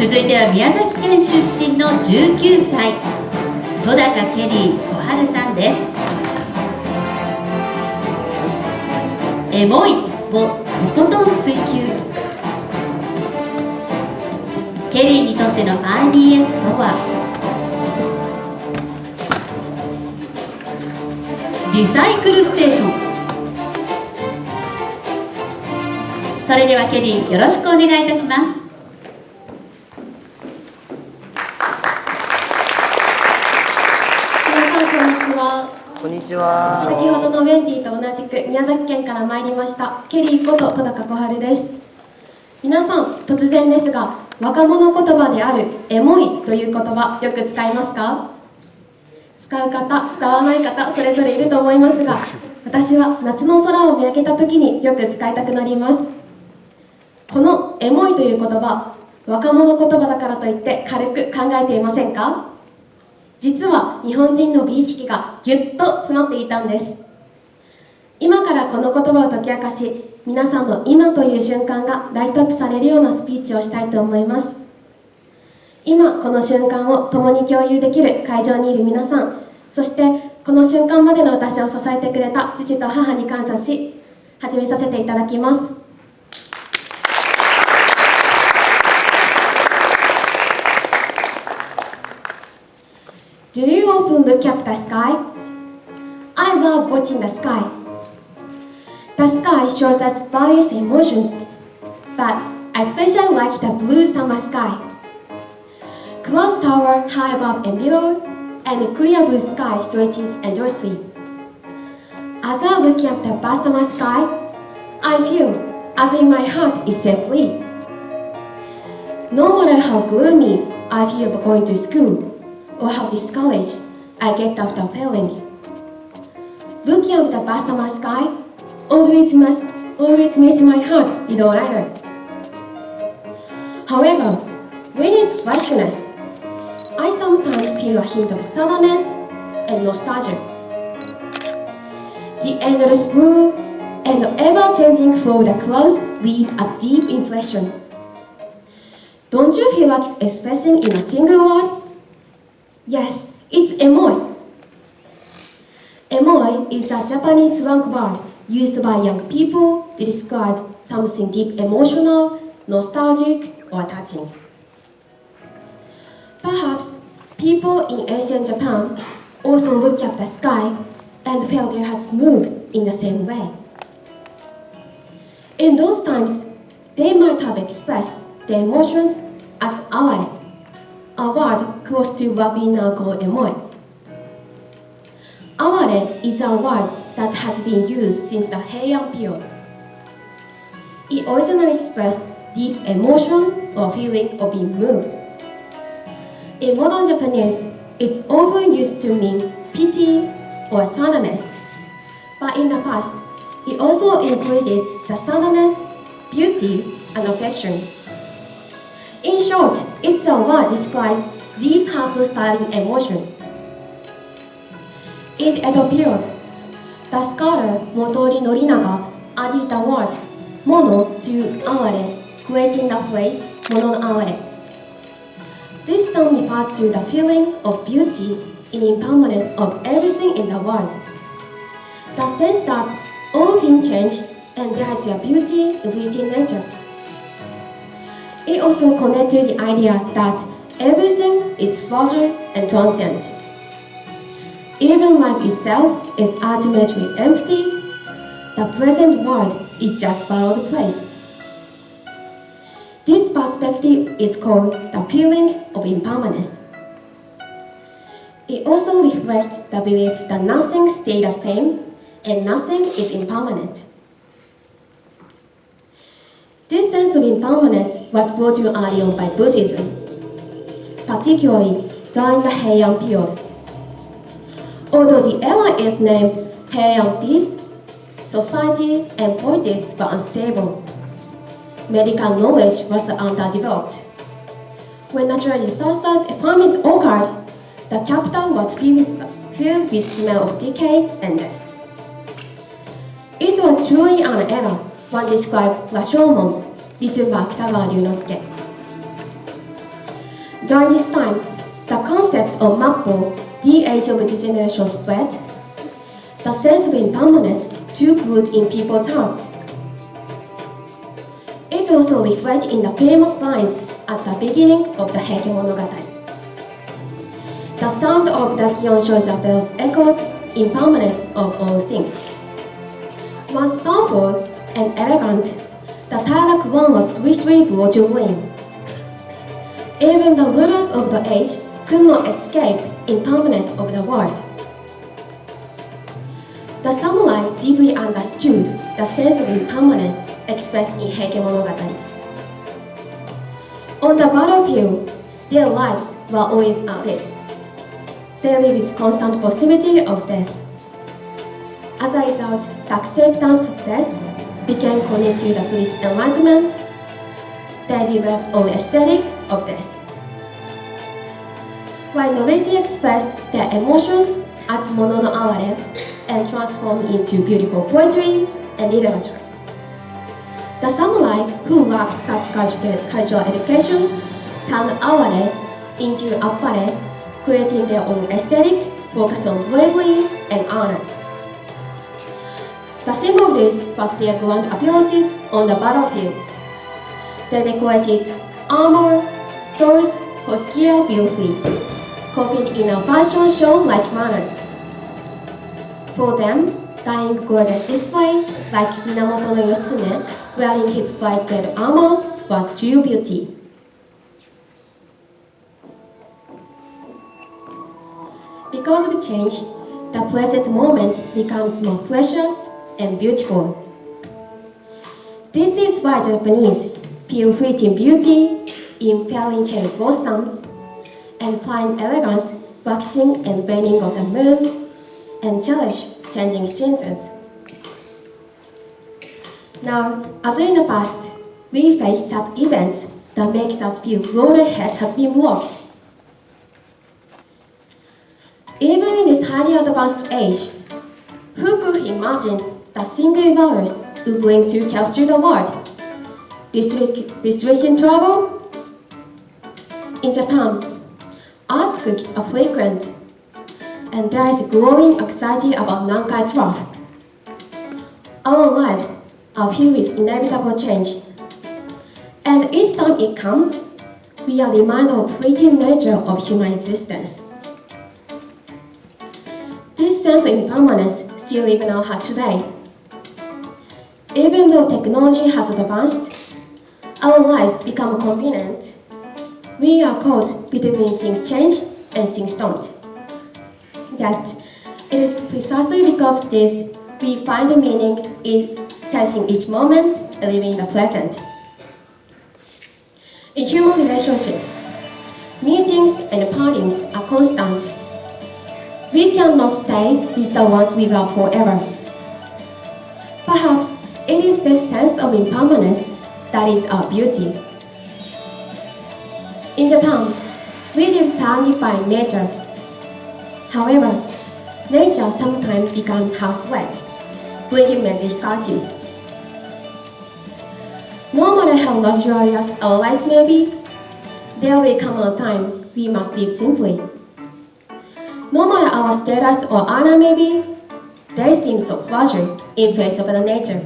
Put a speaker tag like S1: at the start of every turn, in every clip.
S1: 続いては宮崎県出身の19歳戸高ケリー小春さんです。エモいをとことん追求。ケリーにとっての IBS とは、リサイクルステーション。それではケリー、よろしくお願いいたします。
S2: 皆さん、こんにちは。
S3: こんにちは。
S2: 先ほどのウェンディと同じく宮崎県から参りましたケリーこと戸高小春です。皆さん、突然ですが、若者言葉であるエモいという言葉、よく使いますか？使う方、使わない方、それぞれいると思いますが、私は夏の空を見上げた時によく使いたくなります。このエモいという言葉、若者言葉だからといって軽く考えていませんか？実は日本人の美意識がぎゅっと詰まっていたんです。今からこの言葉を解き明かし、皆さんの今という瞬間がライトアップされるようなスピーチをしたいと思います。今この瞬間を共に共有できる会場にいる皆さん、そしてこの瞬間までの私を支えてくれた父と母に感謝し、始めさせていただきます。Do you often look up the sky? I love watching the sky. The sky shows us various emotions, but I especially like the blue summer sky. Clouds tower high above and below, and clear blue sky stretches endlessly. As I look up the vast summer sky, I feel as if my heart is set free. No matter how gloomy I feel going to school, or how discouraged I get after failing. Looking up the vast summer sky always makes my heart feel lighter. However, when it's freshness, I sometimes feel a hint of sadness and nostalgia. The endless blue and the ever-changing flow of the clouds leave a deep impression. Don't you feel like expressing in a single word? Yes, it's emoi. Emoi is a Japanese slang word used by young people to describe something deep emotional, nostalgic, or touching. Perhaps people in ancient Japan also looked at the sky and felt their hearts move in the same way. In those times, they might have expressed their emotions as aware, a word close to what we now call emoi. Aware is a word that has been used since the Heian period. It originally expressed deep emotion or feeling of being moved. In modern Japanese, it's often used to mean pity or sadness, but in the past, it also included the sadness, beauty, and affection. In short, it's a word that describes deep heart-stirring emotion. In the Edo period, the scholar Motori Norinaga added the word mono to aware, creating the phrase mono no aware. This term refers to the feeling of beauty in impermanence of everything in the world. The sense that all things change and there is a beauty in fleeting nature. It also connects to the idea that everything is fragile and transient. Even life itself is ultimately empty, the present world is just borrowed place. This perspective is called the feeling of impermanence. It also reflects the belief that nothing stays the same and nothing is impermanent. This sense of impermanence was brought to early on by Buddhism, particularly during the Heian period. Although the era is named Heian Peace, society and politics were unstable. Medical knowledge was underdeveloped. When natural disasters and famines occurred, the capital was filled with smell of decay and death. It was truly an era, one described Rashomon, written by Kitagawa Ryunosuke. During this time, the concept of Mappo, the age of degeneration, spread. The sense of impermanence took root in people's hearts. It also reflected in the famous lines at the beginning of the Heike Monogatari. The sound of the Gion Shouja bells echoes impermanence of all things. Once powerful and elegant, the Taira Kuan was swiftly brought to ruin. Even the rulers of the age could not escape impermanence of the world. The samurai deeply understood the sense of impermanence expressed in Heike Monogatari. On the battlefield, their lives were always at risk. They lived with constant possibility of death. As a result, the acceptance of death became connected to the Buddhist enlightenment. They developed an aesthetic of death. While nobility expressed their emotions as mono no aware and transformed into beautiful poetry and literature. The samurai who lacked such cultural education turned aware into appare, creating their own aesthetic focused on bravery and honor. The symbol of this was their grand appearances on the battlefield. They decorated armor, swords, or skill beautifully, copied in a fashion show-like manner. For them, dying gorgeous display, like Minamoto no Yoshitsune wearing his bright red armor, was true beauty. Because of change, the present moment becomes more precious and beautiful. This is why Japanese feel fleeting beauty in falling cherry blossoms and find elegance waxing and waning of the moon and cherish changing seasons. Now, as in the past, we face sad events that makes us feel golden head has been blocked. Even in this highly advanced age, who could imagine that single virus would bring two chaos to the world? Restricting travel? In Japan, earthquakes are frequent, and there is growing anxiety about Nankai Trough. Our lives are filled with inevitable change, and each time it comes, we are reminded of the fleeting nature of human existence. This sense of impermanence still lives in our heart today. Even though technology has advanced, our lives become convenient. We are caught between things change and things don't. Yet, it is precisely because of this we find the meaning in cherishing each moment and living in the present. In human relationships, meetings and partings are constant. We cannot stay with the ones we love forever. Perhaps it is this sense of impermanence that is our beauty. In Japan, we live surrounded by nature. However, nature sometimes becomes housewet, bringing many difficulties. No matter how luxurious our lives may be, there will come a time we must live simply. No matter our status or honor may be, they seem so fragile in face of the nature.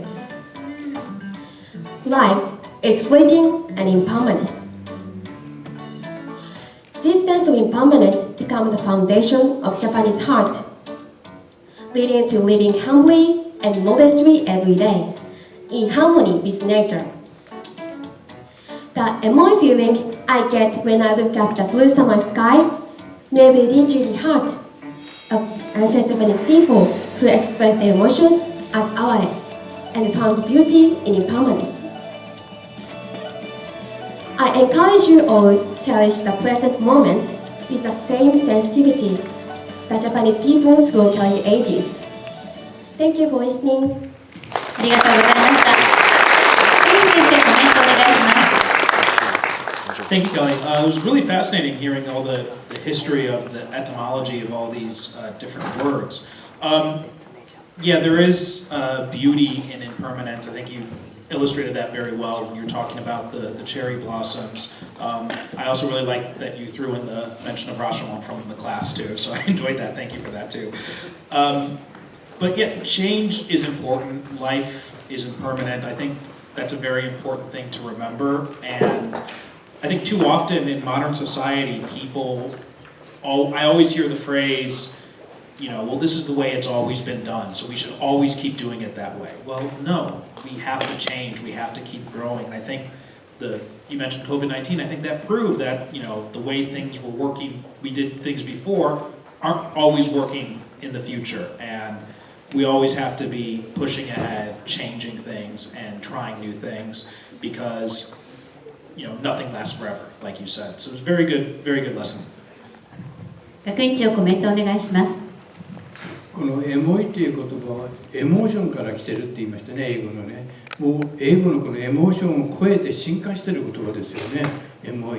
S2: Life is fleeting and impermanent. This sense of impermanence becomes the foundation of Japanese heart, leading to living humbly and modestly every day, in harmony with nature. The emoy feeling I get when I look at the blue summer sky may be linked to the heart of ancient Japanese people who express their emotions as aware and found beauty in impermanence. I encourage you all to cherish the present moment with the same sensitivity that Japanese people through carry ages. Thank you for listening.
S1: ありがとうございました。先生、コメントお願いします。
S3: Thank you, Kelly. It was really fascinating hearing all the history of the etymology of all these different words. Yeah, there is beauty in impermanence. I think you illustrated that very well when you're talking about the cherry blossoms. I I also really like that you threw in the mention of Rashomon from the class too, so I enjoyed that. Thank you for that too. But yeah, change is important. Life isn't permanent. I think that's a very important thing to remember. And I think too often in modern society, I always hear the phrase, well, this is the way it's always been done, so we should always keep doing it that way. Well, no, we have to change. We have to keep growing. And I think you mentioned COVID-19. I think that proved that the way things were working, we did things before, aren't always working in the future. And we always have to be pushing ahead, changing things, and trying new things because nothing lasts forever, like you said. So it was very good lesson.
S1: 学院長コメントお願いします。
S4: このエモいという言葉はエモーションから来てるって言いましたね、英語のね。もう英語のこのエモーションを超えて進化してる言葉ですよね。エモ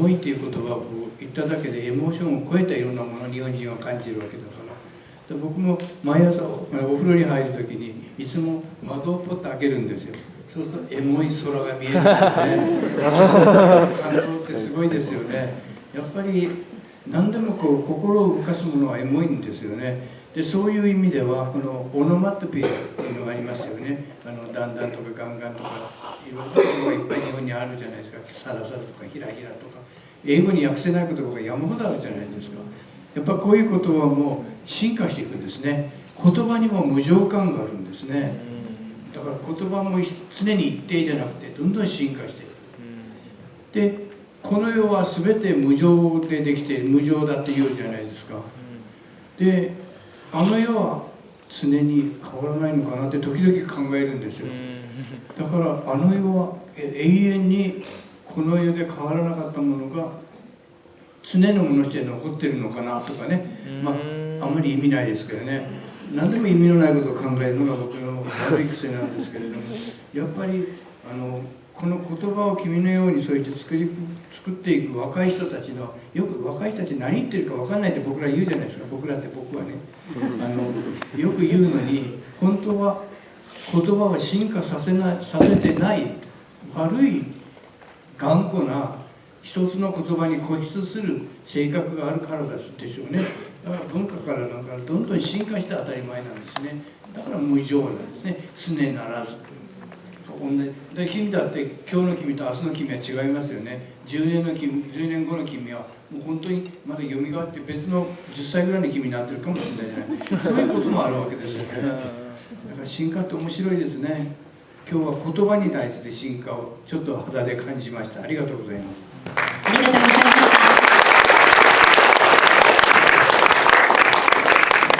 S4: いっていう言葉を言っただけでエモーションを超えたいろんなものを日本人は感じるわけだから。で僕も毎朝お風呂に入るときにいつも窓をポッと開けるんですよ。そうするとエモい空が見えるんですね。感動ってすごいですよね。やっぱり何でも心を動かすものはエモいんですよね。でそういう意味ではこのオノマトペっていうのがありますよね。だんだんとかガンガンとかいろんなことがいっぱい日本にあるじゃないですか。サラサラとかヒラヒラとか英語に訳せない言葉が山ほどあるじゃないですか。やっぱこういう言葉も進化していくんですね。言葉にも無常感があるんですね。だから言葉も常に一定じゃなくてどんどん進化していく。でこの世は全て無常でできて無常だって言うじゃないですか。であの世は常に変わらないのかなって時々考えるんですよ。だからあの世は永遠にこの世で変わらなかったものが常のものとして残ってるのかなとかね、あんまり意味ないですけどね、何でも意味のないことを考えるのが僕の悪い癖なんですけれども、やっぱりこの言葉を君のようにそうやって作っていく若い人たちの、よく若い人たち何言ってるか分かんないって僕ら言うじゃないですか。僕はねよく言うのに本当は言葉は進化させてない悪い頑固な一つの言葉に固執する性格があるからでしょうね。だから文化からなんかどんどん進化して当たり前なんですね。だから無常なんですね。常ならず。で君だって今日の君と明日の君は違いますよね。10年後の君はもう本当にまた蘇って別の10歳ぐらいの君になってるかもしれないじゃない。そういうこともあるわけですよね。だから進化って面白いですね。今日は言葉に対する進化をちょっと肌で感じました。ありがとうございます。